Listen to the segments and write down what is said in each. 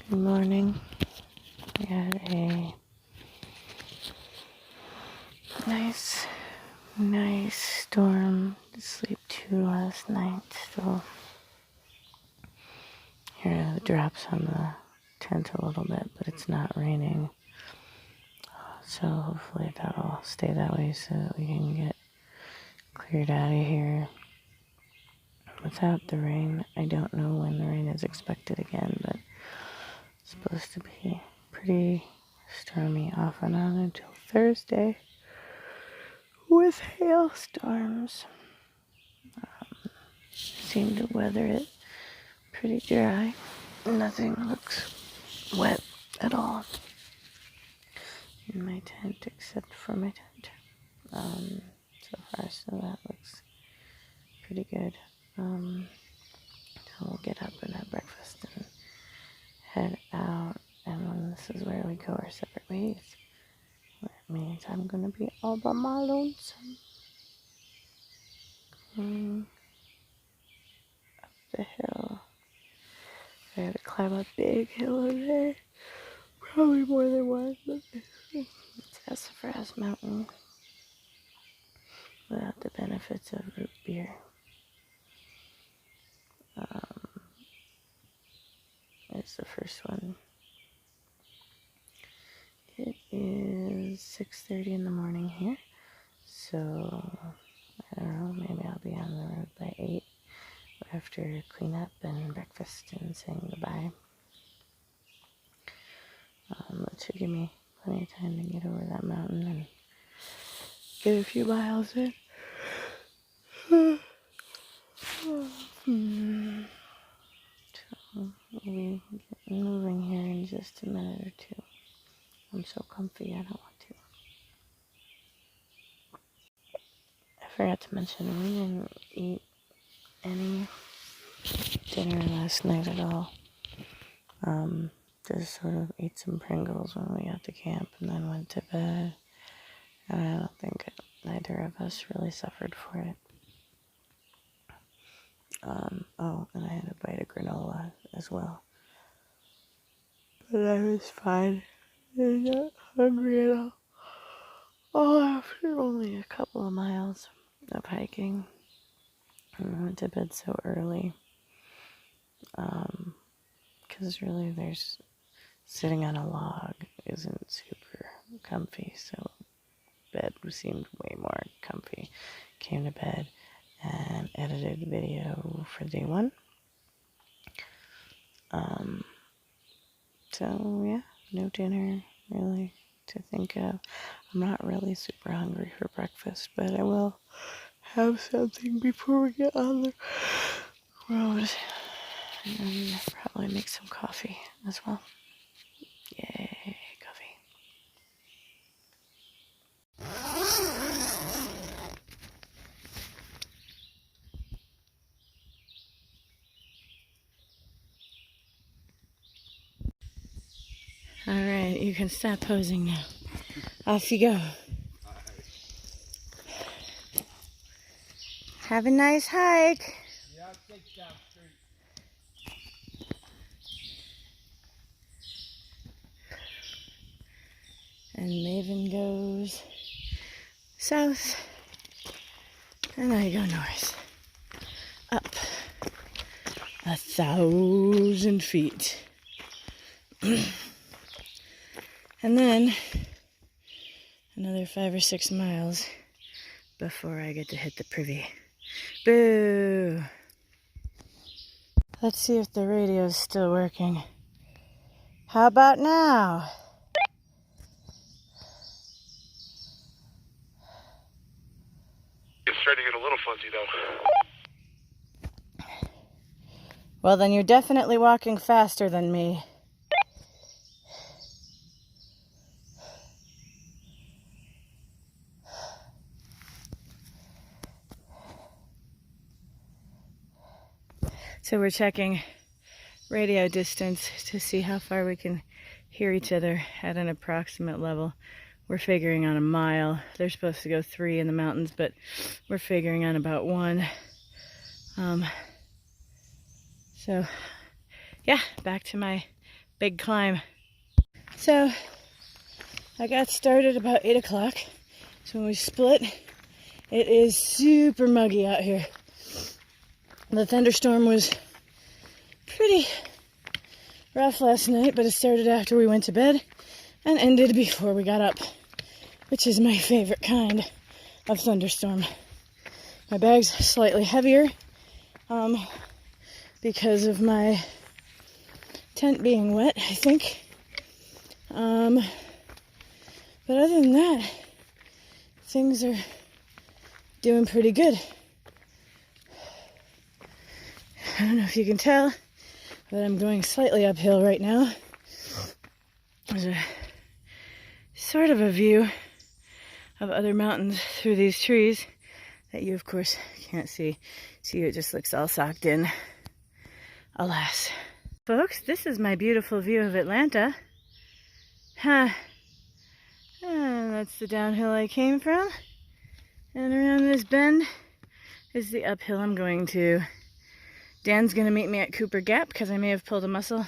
Good morning. We had a nice storm to sleep to last night. Still hear the drops on the tent a little bit, but it's not raining. So hopefully that'll stay that way so that we can get cleared out of here without the rain. I don't know when the rain is expected again, but it's supposed to be pretty stormy off and on until Thursday with hailstorms. Seem to weather it pretty dry. Nothing looks wet at all in my tent except for my tent. So far, so that looks pretty good. So we'll get up and have breakfast and head out. And then this is where we go our separate ways. Where it means I'm gonna be all by my lonesome. Going up the hill. I had to climb a big hill over there. Probably more than one, but it's Sassafras Mountain without the benefits of root beer. It's the first one. It is 6:30 in the morning here, so I don't know, maybe I'll be on the road by 8 after cleanup and breakfast and saying goodbye. That should give me plenty of time to get over that mountain and get a few miles in. So we'll be getting moving here in just a minute or two. I'm so comfy, I don't want to. I forgot to mention, we didn't eat any dinner last night at all. Just sort of ate some Pringles when we got to camp and then went to bed. And I don't think neither of us really suffered for it. And I had a bite of granola as well. But I was fine. I'm not hungry at all. Oh, after only a couple of miles of hiking. And I went to bed so early. Because really there's sitting on a log isn't super comfy, so bed seemed way more comfy. Came to bed and edited video for day one. So yeah, no dinner really to think of. I'm not really super hungry for breakfast, but I will have something before we get on the road. And probably make some coffee as well. Yay, coffee. All right, you can stop posing now. Off you go. Have a nice hike. Yeah, take down street. And Maven goes south, and I go north. Up 1,000 feet. And then another 5 or 6 miles before I get to hit the privy. Boo! Let's see if the radio's still working. How about now? It's starting to get a little fuzzy though. Well, then you're definitely walking faster than me. So we're checking radio distance to see how far we can hear each other at an approximate level. We're figuring on a mile. They're supposed to go 3 in the mountains, but we're figuring on about 1. So yeah, back to my big climb. So I got started about 8 o'clock. So when we split, it is super muggy out here. The thunderstorm was pretty rough last night, but it started after we went to bed and ended before we got up, which is my favorite kind of thunderstorm. My bag's slightly heavier because of my tent being wet, I think. But other than that, things are doing pretty good. I don't know if you can tell, but I'm going slightly uphill right now. There's a sort of a view of other mountains through these trees that you, of course, can't see. See, it just looks all socked in. Alas. Folks, this is my beautiful view of Atlanta. And that's the downhill I came from. And around this bend is the uphill I'm going to. Dan's going to meet me at Cooper Gap because I may have pulled a muscle.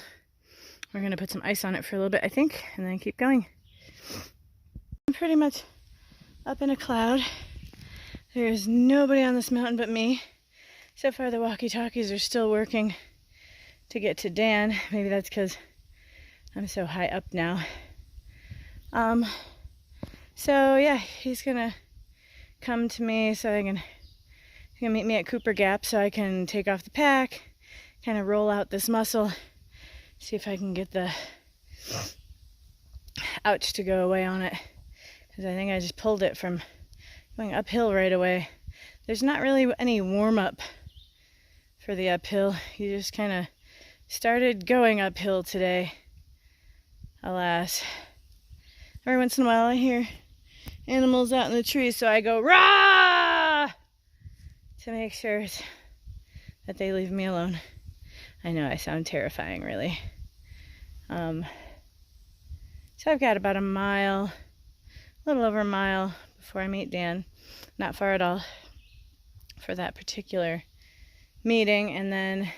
We're going to put some ice on it for a little bit, I think, and then keep going. I'm pretty much up in a cloud. There's nobody on this mountain but me. So far the walkie-talkies are still working to get to Dan. Maybe that's because I'm so high up now. So yeah, he's gonna come to me so he's gonna meet me at Cooper Gap so I can take off the pack, kind of roll out this muscle, see if I can get the ouch to go away on it. Because I think I just pulled it from going uphill right away. There's not really any warm-up for the uphill. You just kind of started going uphill today. Alas. Every once in a while I hear animals out in the trees, so I go rah to make sure that they leave me alone. I know I sound terrifying, really. So I've got about a mile, a little over a mile before I meet Dan. Not far at all for that particular meeting, and then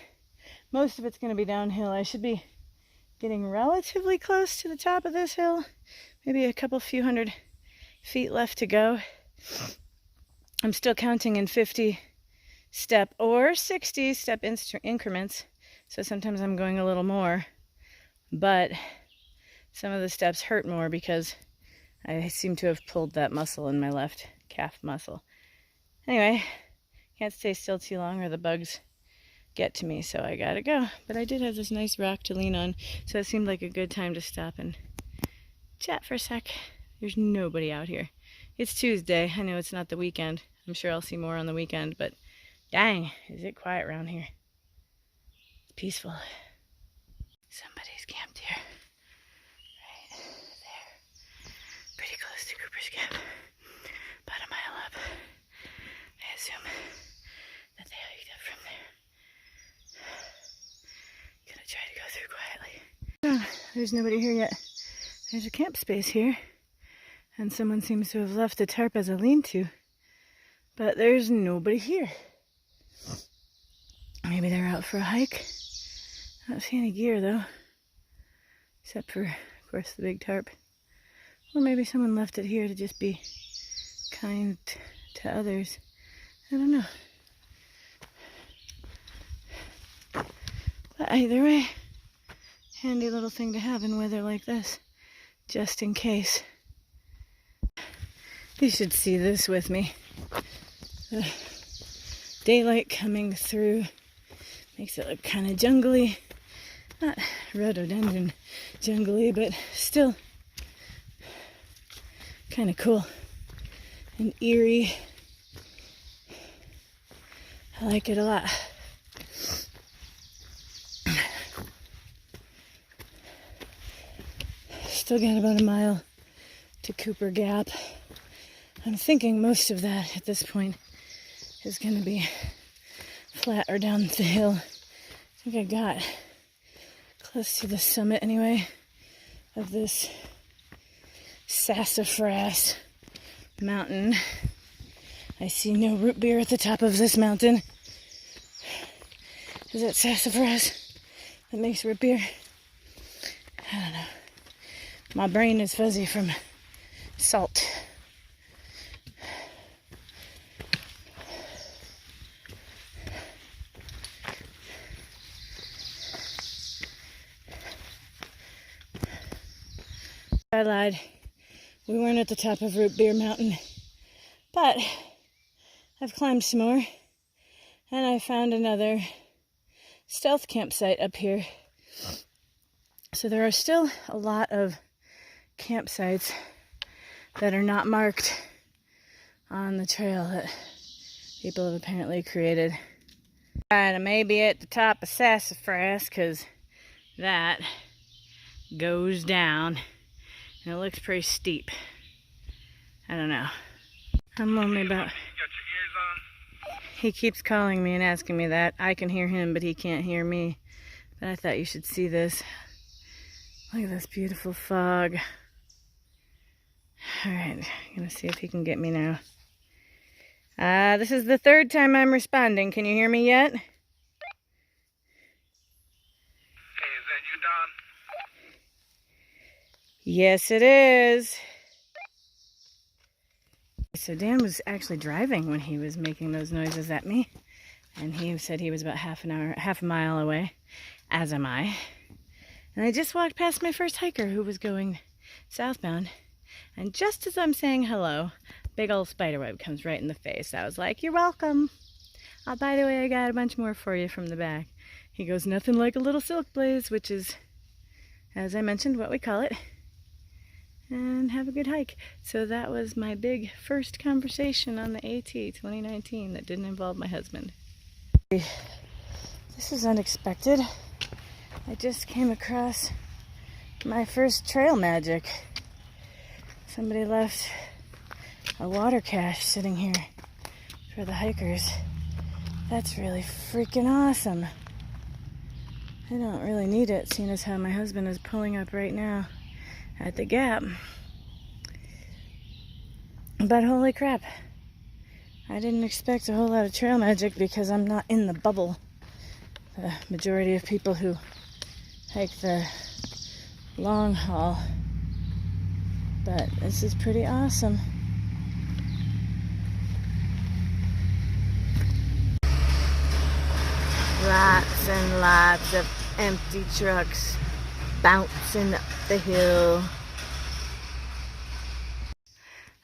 most of it's going to be downhill. I should be getting relatively close to the top of this hill, maybe a couple few hundred feet left to go. I'm still counting in 50 step or 60 step increments, so sometimes I'm going a little more, but some of the steps hurt more because I seem to have pulled that muscle in my left calf muscle. Anyway, can't stay still too long or the bugs get to me, so I gotta go. But I did have this nice rock to lean on, so it seemed like a good time to stop and chat for a sec. There's nobody out here. It's Tuesday. I know it's not the weekend. I'm sure I'll see more on the weekend, but dang, is it quiet around here. It's peaceful. Somebody's camped here. Right there. Pretty close to Cooper's Gap. About a mile up. I assume that they hiked up from there. Gonna try to go through quietly. Oh, there's nobody here yet. There's a camp space here, and someone seems to have left the tarp as a lean-to, but there's nobody here. Maybe they're out for a hike. I don't see any gear though, except for, of course, the big tarp. Or maybe someone left it here to just be kind to others. I don't know. But either way, handy little thing to have in weather like this, just in case. You should see this with me. The daylight coming through makes it look kind of jungly. Not rhododendron jungly, but still kind of cool and eerie. I like it a lot. Still got about a mile to Cooper Gap. I'm thinking most of that at this point is going to be flat or down the hill. I think I got close to the summit anyway of this sassafras mountain. I see no root beer at the top of this mountain. Is that sassafras that makes root beer? I don't know. My brain is fuzzy from salt. I lied. We weren't at the top of Root Beer Mountain, but I've climbed some more, and I found another stealth campsite up here. So there are still a lot of campsites that are not marked on the trail that people have apparently created. Alright, I may be at the top of Sassafras because that goes down and it looks pretty steep. I don't know. I'm lonely about... He keeps calling me and asking me that. I can hear him, but he can't hear me. But I thought you should see this. Look at this beautiful fog. Alright, I'm gonna see if he can get me now. This is the third time I'm responding. Can you hear me yet? Hey, is that you, Don? Yes, it is. So Dan was actually driving when he was making those noises at me. And he said he was about half a mile away, as am I. And I just walked past my first hiker who was going southbound. And just as I'm saying hello, big old spiderweb comes right in the face. I was like, you're welcome. Oh, by the way, I got a bunch more for you from the back. He goes, nothing like a little silk blaze, which is, as I mentioned, what we call it. And have a good hike. So that was my big first conversation on the AT 2019 that didn't involve my husband. This is unexpected. I just came across my first trail magic. Somebody left a water cache sitting here for the hikers. That's really freaking awesome. I don't really need it, seeing as how my husband is pulling up right now at the gap. But holy crap, I didn't expect a whole lot of trail magic because I'm not in the bubble. The majority of people who hike the long haul. But this is pretty awesome. Lots and lots of empty trucks bouncing up the hill.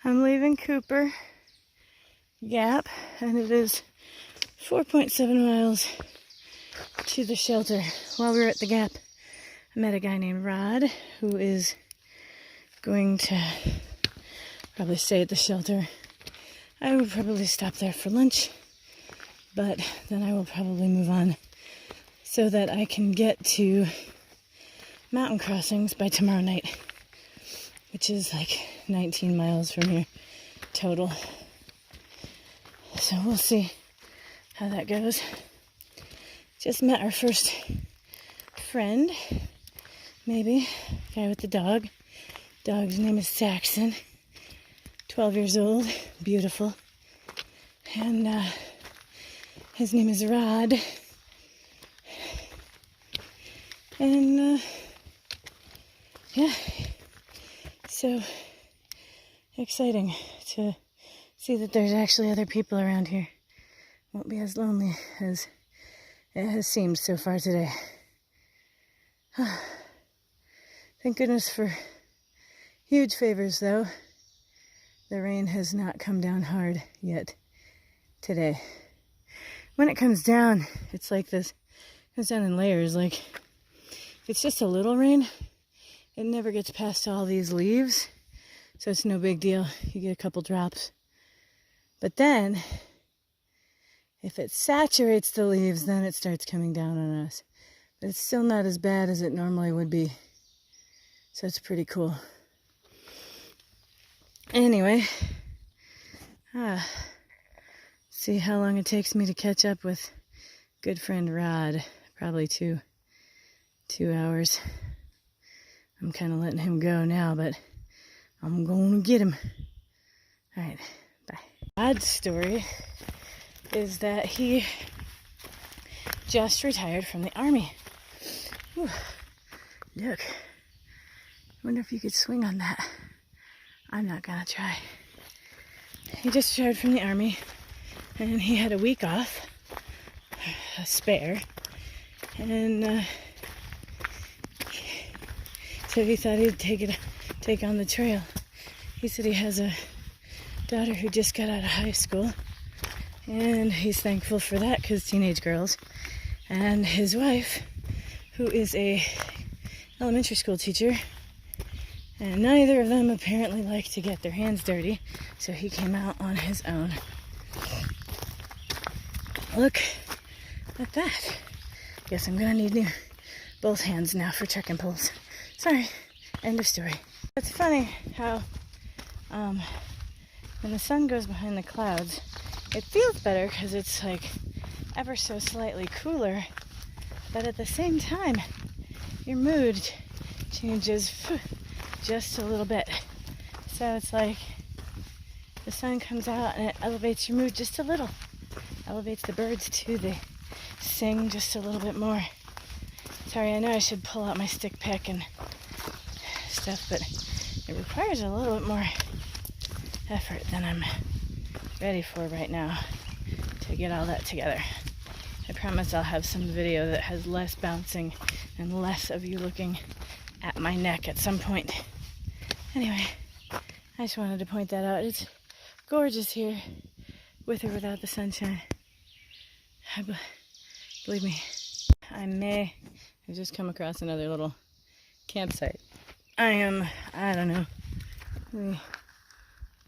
I'm leaving Cooper Gap, and it is 4.7 miles to the shelter. While we were at the Gap, I met a guy named Rod who is going to probably stay at the shelter. I will probably stop there for lunch, but then I will probably move on so that I can get to mountain crossings by tomorrow night, which is like 19 miles from here total. So we'll see how that goes. Just met our first friend, maybe, guy with the dog. Dog's name is Saxon, 12 years old, beautiful. And his name is Rod. And yeah, so exciting to see that there's actually other people around here. Won't be as lonely as it has seemed so far today. Thank goodness for huge favors, though. The rain has not come down hard yet today. When it comes down, it's like this. It comes down in layers. Like, if it's just a little rain, it never gets past all these leaves. So it's no big deal. You get a couple drops. But then, if it saturates the leaves, then it starts coming down on us. But it's still not as bad as it normally would be. So it's pretty cool. Anyway, see how long it takes me to catch up with good friend Rod. Probably two hours. I'm kind of letting him go now, but I'm going to get him. All right, bye. Rod's story is that he just retired from the Army. Whew. Look, wonder if you could swing on that. I'm not gonna try. He just retired from the army, and he had a week off, a spare, and so he thought he'd take on the trail. He said he has a daughter who just got out of high school, and he's thankful for that because teenage girls, and his wife, who is a elementary school teacher, and neither of them apparently like to get their hands dirty, so he came out on his own. Look at that. Guess I'm gonna need both hands now for trekking poles. Sorry, end of story. It's funny how when the sun goes behind the clouds, it feels better because it's like ever so slightly cooler, but at the same time, your mood changes just a little bit. So it's like the sun comes out and it elevates your mood just a little. Elevates the birds too. They sing just a little bit more. Sorry, I know I should pull out my stick pick and stuff, but it requires a little bit more effort than I'm ready for right now to get all that together. I promise I'll have some video that has less bouncing and less of you looking at my neck at some point. Anyway, I just wanted to point that out. It's gorgeous here, with or without the sunshine. Believe me, I've just come across another little campsite. I am, I don't know, maybe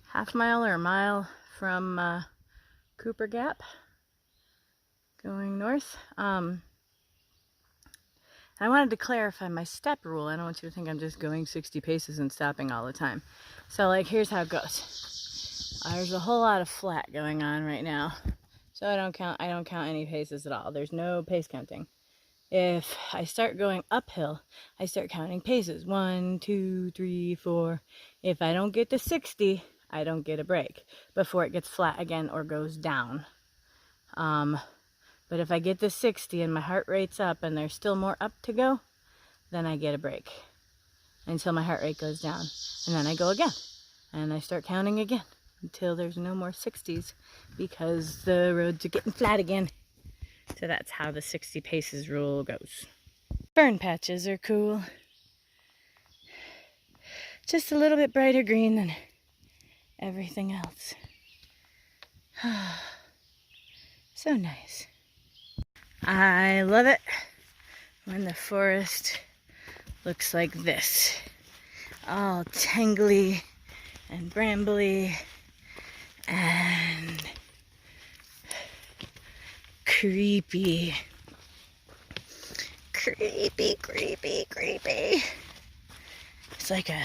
half mile or a mile from Cooper Gap, going north. I wanted to clarify my step rule. I don't want you to think I'm just going 60 paces and stopping all the time. So like, here's how it goes. There's a whole lot of flat going on right now. So I don't count any paces at all. There's no pace counting. If I start going uphill, I start counting paces. 1, 2, 3, 4. If I don't get to 60, I don't get a break before it gets flat again or goes down. But if I get to 60 and my heart rate's up and there's still more up to go, then I get a break until my heart rate goes down. And then I go again. And I start counting again until there's no more 60s because the roads are getting flat again. So that's how the 60 paces rule goes. Fern patches are cool. Just a little bit brighter green than everything else. So nice. I love it when the forest looks like this. All tangly and brambly and creepy. Creepy, creepy, creepy. It's like a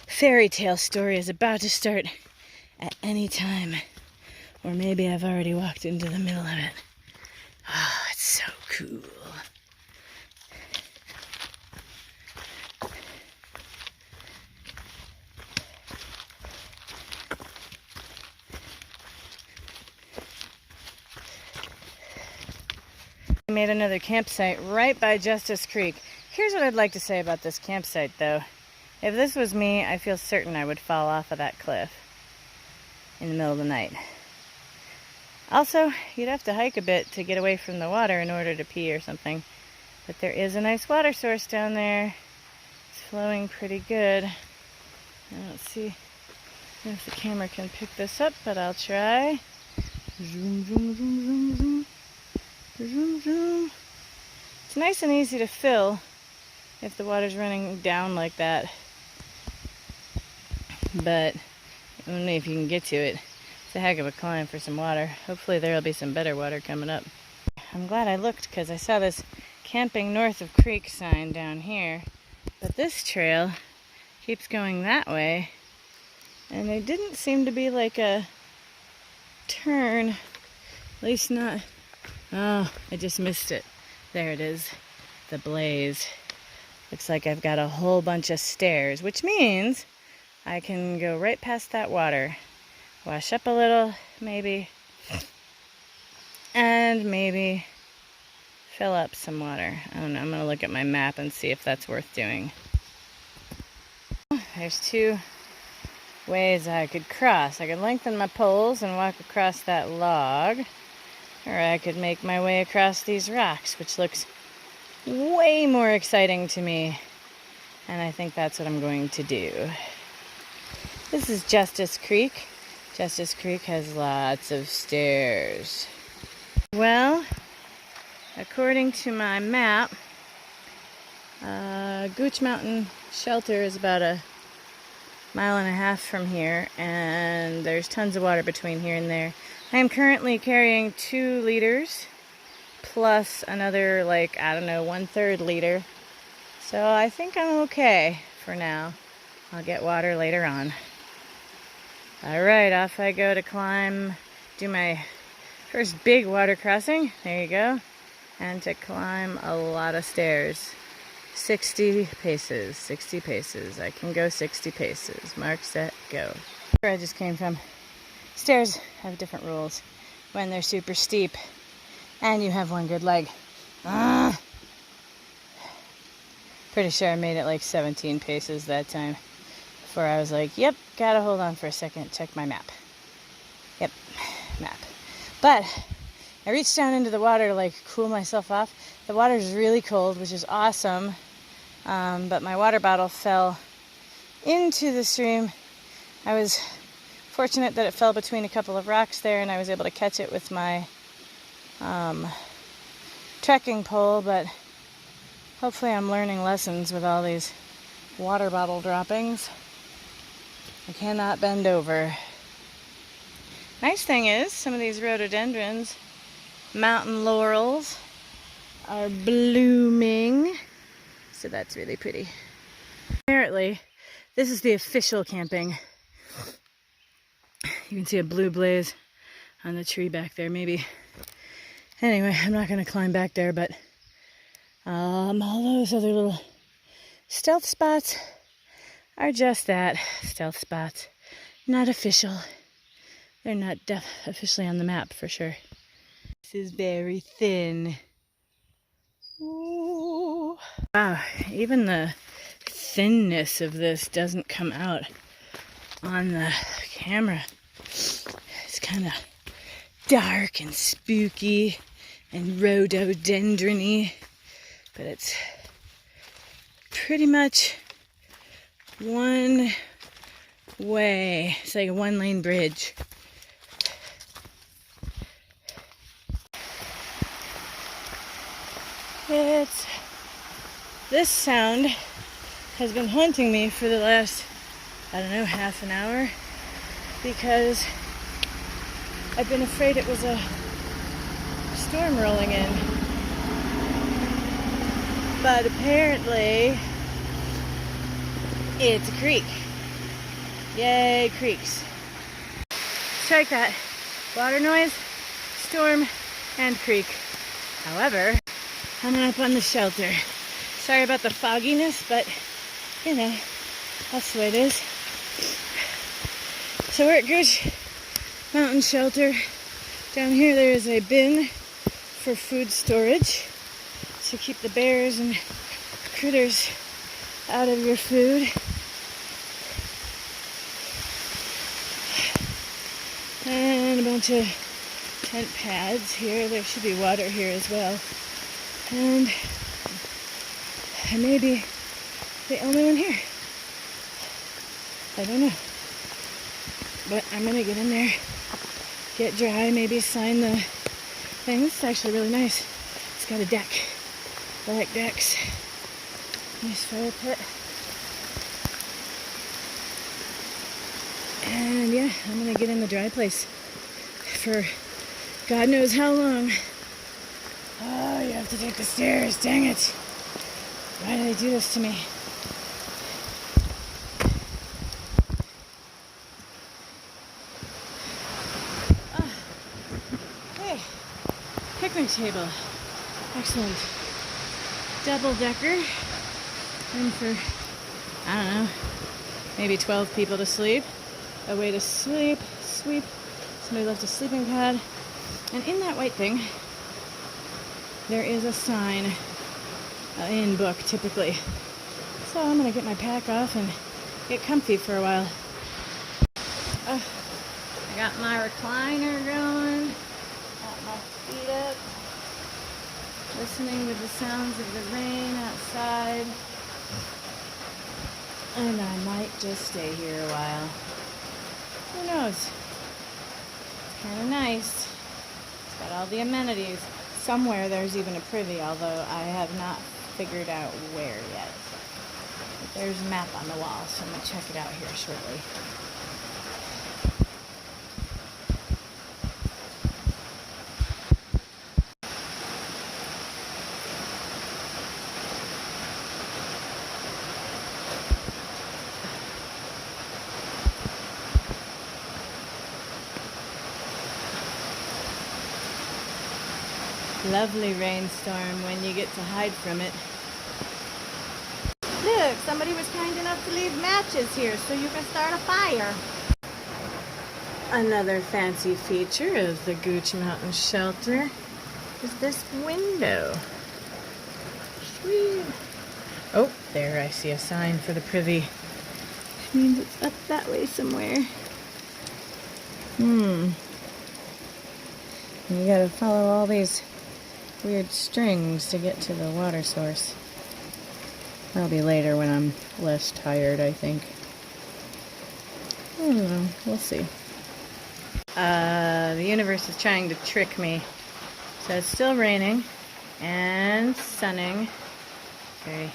fairy tale story is about to start at any time. Or maybe I've already walked into the middle of it. Oh, it's so cool. I made another campsite right by Justice Creek. Here's what I'd like to say about this campsite, though. If this was me, I feel certain I would fall off of that cliff in the middle of the night. Also, you'd have to hike a bit to get away from the water in order to pee or something. But there is a nice water source down there. It's flowing pretty good. I don't see if the camera can pick this up, but I'll try. Zoom, zoom, zoom, zoom, zoom. Zoom, zoom. It's nice and easy to fill if the water's running down like that. But only if you can get to it. It's a heck of a climb for some water. Hopefully there'll be some better water coming up. I'm glad I looked because I saw this camping north of creek sign down here. But this trail keeps going that way. And there didn't seem to be like a turn. At least not. Oh, I just missed it. There it is. The blaze. Looks like I've got a whole bunch of stairs, which means I can go right past that water. Wash up a little, maybe, and maybe fill up some water. I don't know, I'm going to look at my map and see if that's worth doing. there's two ways I could cross. I could lengthen my poles and walk across that log, or I could make my way across these rocks, which looks way more exciting to me. And I think that's what I'm going to do. This is Justice Creek. Justice Creek has lots of stairs. Well, according to my map, Gooch Mountain shelter is about a 1.5 miles from here, and there's tons of water between here and there. I am currently carrying 2 liters plus another, like, I don't know, 1/3 liter. So I think I'm okay for now. I'll get water later on. Alright, off I go to climb, do my first big water crossing. There you go. And to climb a lot of stairs. 60 paces, 60 paces. I can go 60 paces. Mark, set, go. Where I just came from. Stairs have different rules when they're super steep and you have one good leg. Pretty sure I made it like 17 paces that time before I was like, yep, gotta hold on for a second, check my map. Yep, map. But I reached down into the water to like cool myself off. The water's really cold, which is awesome, but my water bottle fell into the stream. I was fortunate that it fell between a couple of rocks there and I was able to catch it with my trekking pole, but hopefully I'm learning lessons with all these water bottle droppings. I cannot bend over. Nice thing is, some of these rhododendrons, mountain laurels, are blooming. So that's really pretty. Apparently, this is the official camping. You can see a blue blaze on the tree back there, maybe. Anyway, I'm not going to climb back there, but all those other little stealth spots are just that, stealth spots. Not official. They're not officially on the map for sure. This is very thin. Ooh. Wow, even the thinness of this doesn't come out on the camera. It's kind of dark and spooky and rhododendron-y, but it's pretty much one way. It's like a 1-lane bridge. This sound has been haunting me for the last, I don't know, half an hour, because I've been afraid it was a storm rolling in. But apparently it's a creek. Yay, creeks. Strike that. Water noise, storm, and creek. However, I'm up on the shelter. Sorry about the fogginess, but you know, that's the way it is. So we're at Gooch Mountain Shelter. Down here there is a bin for food storage to keep the bears and critters out of your food. And a bunch of tent pads here. There should be water here as well. And I may be the only one here. I don't know. But I'm gonna get in there, get dry, maybe sign the thing. This is actually really nice. It's got a deck. I like decks. Nice fire pit. And yeah, I'm gonna get in the dry place for God knows how long. Oh, you have to take the stairs, dang it. Why do they do this to me? Oh. Hey, picnic table. Excellent. Double-decker. And for, I don't know, maybe 12 people to sleep. A way to sleep, sweep. Somebody left a sleeping pad. And in that white thing, there is a sign in book typically. So I'm gonna get my pack off and get comfy for a while. I got my recliner going, got my feet up, listening to the sounds of the rain outside, and I might just stay here a while. Who knows? It's kind of nice. It's got all the amenities. Somewhere there's even a privy, although I have not figured out where yet. But there's a map on the wall, so I'm going to check it out here shortly. Lovely rainstorm when you get to hide from it. Look, somebody was kind enough to leave matches here so you can start a fire. Another fancy feature of the Gooch Mountain shelter is this window. Sweet. Oh, there I see a sign for the privy. Which means it's up that way somewhere. You gotta follow all these weird strings to get to the water source. That'll be later when I'm less tired, I think. I don't know. We'll see. The universe is trying to trick me. So it's still raining and sunning. Very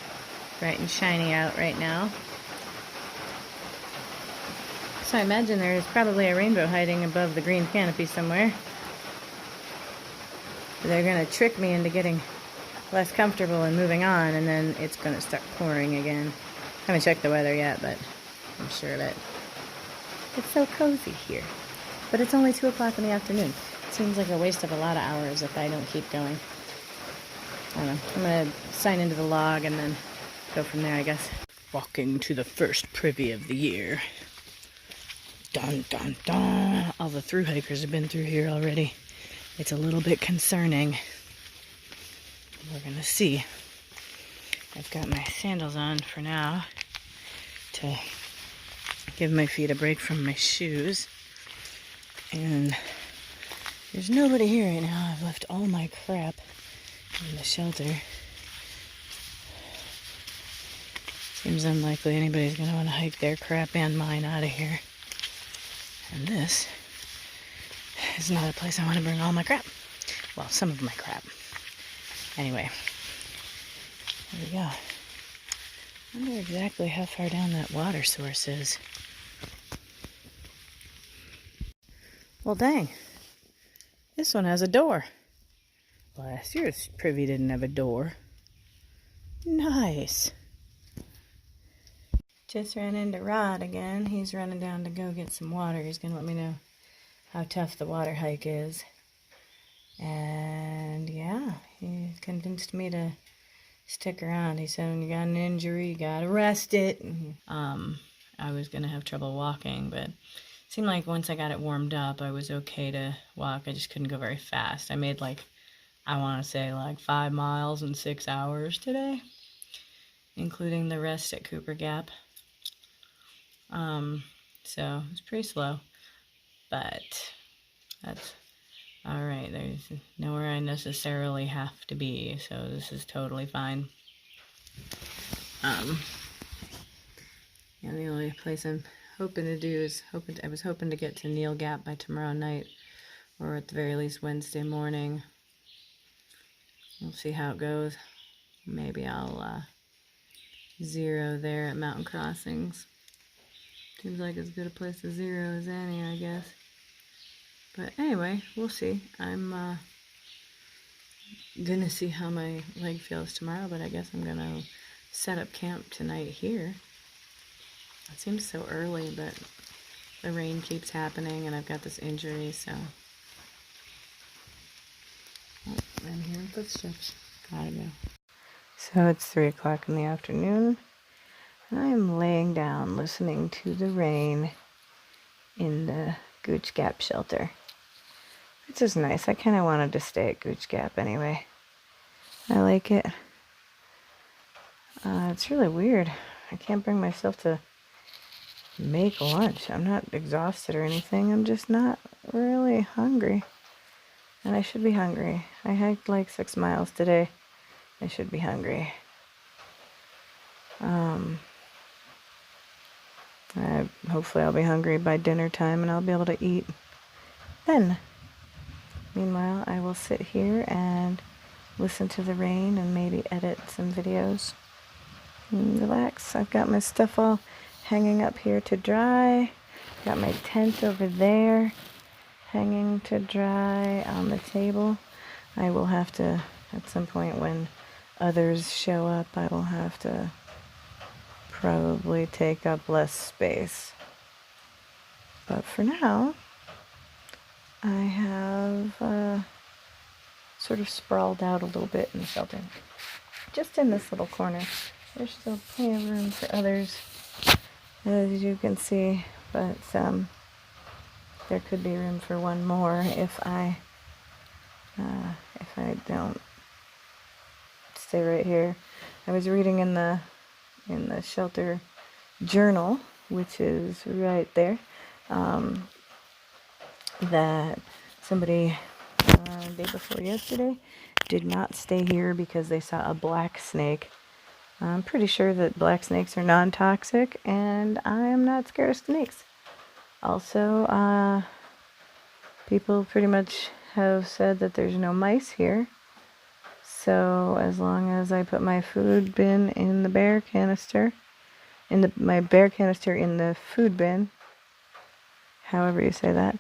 bright and shiny out right now. So I imagine there is probably a rainbow hiding above the green canopy somewhere. They're going to trick me into getting less comfortable and moving on, and then it's going to start pouring again. I haven't checked the weather yet, but I'm sure of it. It's so cozy here. But it's only 2 o'clock in the afternoon. It seems like a waste of a lot of hours if I don't keep going. I don't know. I'm going to sign into the log and then go from there, I guess. Walking to the first privy of the year. Dun, dun, dun. All the thru hikers have been through here already. It's a little bit concerning. We're gonna see. I've got my sandals on for now to give my feet a break from my shoes. And there's nobody here right now. I've left all my crap in the shelter. Seems unlikely anybody's gonna want to hike their crap and mine out of here. And this is not a place I want to bring all my crap. Well, some of my crap. Anyway, there we go. I wonder exactly how far down that water source is. Well, dang. This one has a door. Last year's privy didn't have a door. Nice. Just ran into Rod again. He's running down to go get some water. He's going to let me know how tough the water hike is. And yeah, he convinced me to stick around. He said, when you got an injury, you gotta rest it. I was gonna have trouble walking, but it seemed like once I got it warmed up, I was okay to walk. I just couldn't go very fast. I made I want to say 5 miles in 6 hours today, including the rest at Cooper Gap. So it's pretty slow, but that's all right. There's nowhere I necessarily have to be, so this is totally fine. Yeah, the only place I'm hoping to do is I was hoping to get to Neil Gap by tomorrow night, or at the very least Wednesday morning. We'll see how it goes. Maybe I'll zero there at Mountain Crossings. Seems like as good a place to zero as any, I guess. But anyway, we'll see. I'm gonna see how my leg feels tomorrow, but I guess I'm gonna set up camp tonight here. It seems so early, but the rain keeps happening and I've got this injury, so. Oh, I'm hearing footsteps. Gotta go. So it's 3 o'clock in the afternoon, and I'm laying down listening to the rain in the Gooch Gap shelter. Which is nice. I kind of wanted to stay at Gooch Gap anyway. I like it. It's really weird. I can't bring myself to make lunch. I'm not exhausted or anything. I'm just not really hungry. And I should be hungry. I hiked like 6 miles today. I should be hungry. Hopefully I'll be hungry by dinner time and I'll be able to eat then. Meanwhile, I will sit here and listen to the rain and maybe edit some videos and relax. I've got my stuff all hanging up here to dry. Got my tent over there hanging to dry on the table. I will have to, at some point when others show up, I will have to probably take up less space. But for now, I have sort of sprawled out a little bit in the shelter. Just in this little corner. There's still plenty of room for others, as you can see, but there could be room for one more if I don't stay right here. I was reading in the shelter journal, which is right there, that somebody day before yesterday did not stay here because they saw a black snake. I'm pretty sure that black snakes are non-toxic, and I am not scared of snakes. Also, people pretty much have said that there's no mice here. So as long as I put my food bin in the bear canister, my bear canister in the food bin, however you say that,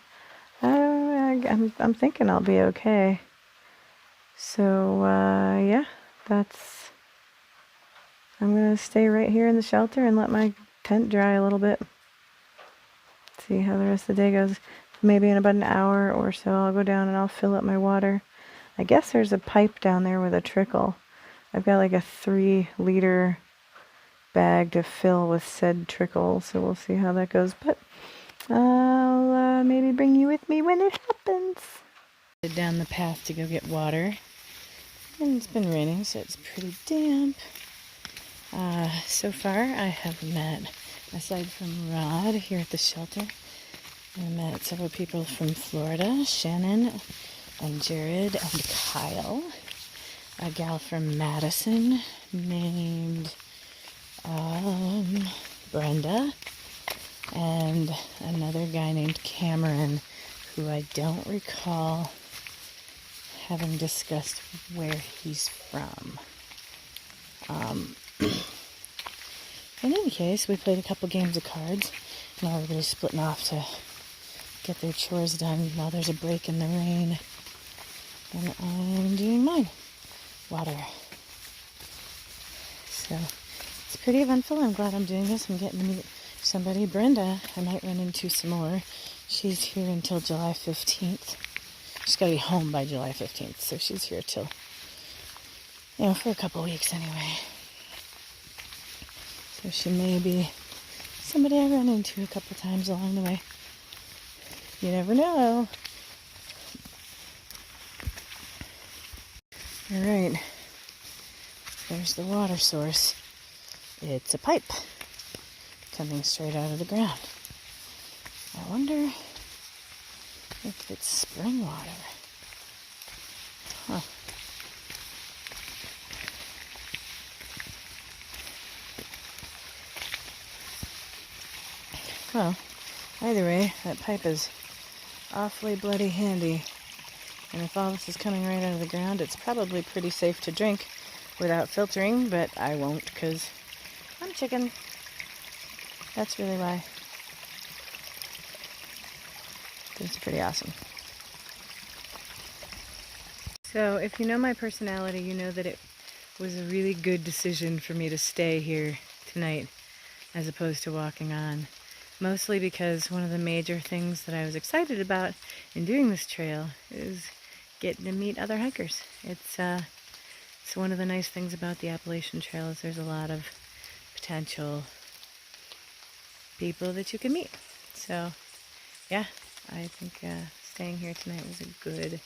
I'm thinking I'll be okay. So yeah, I'm gonna stay right here in the shelter and let my tent dry a little bit. See how the rest of the day goes. Maybe in about an hour or so I'll go down and I'll fill up my water. I guess there's a pipe down there with a trickle. I've got like a 3-liter bag to fill with said trickle, so we'll see how that goes. But I'll maybe bring you with me when it happens. Down the path to go get water. And it's been raining, so it's pretty damp. So far, I have met, aside from Rod here at the shelter, I met several people from Florida, Shannon and Jared and Kyle. A gal from Madison named Brenda, and another guy named Cameron, who I don't recall having discussed where he's from. In any case, we played a couple games of cards. Now everybody's splitting off to get their chores done while there's a break in the rain. And I'm doing mine. Water. So, it's pretty eventful. I'm glad I'm doing this. I'm getting to meet somebody. Brenda, I might run into some more. She's here until July 15th. She's got to be home by July 15th, so she's here till, for a couple weeks anyway. So she may be somebody I run into a couple times along the way. You never know. Alright. There's the water source. It's a pipe coming straight out of the ground. I wonder if it's spring water. Huh. Well, either way, that pipe is awfully bloody handy. And if all this is coming right out of the ground, it's probably pretty safe to drink without filtering, but I won't because I'm chicken. That's really why. It's pretty awesome. So if you know my personality, you know that it was a really good decision for me to stay here tonight as opposed to walking on. Mostly because one of the major things that I was excited about in doing this trail is getting to meet other hikers. It's one of the nice things about the Appalachian Trail is there's a lot of potential people that you can meet. So, yeah, I think staying here tonight was a good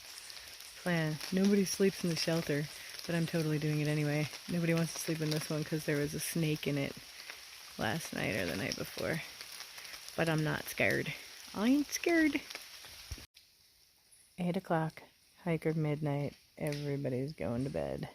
plan. Nobody sleeps in the shelter, but I'm totally doing it anyway. Nobody wants to sleep in this one because there was a snake in it last night or the night before. but I'm not scared. I ain't scared. 8 o'clock, hiker midnight, everybody's going to bed.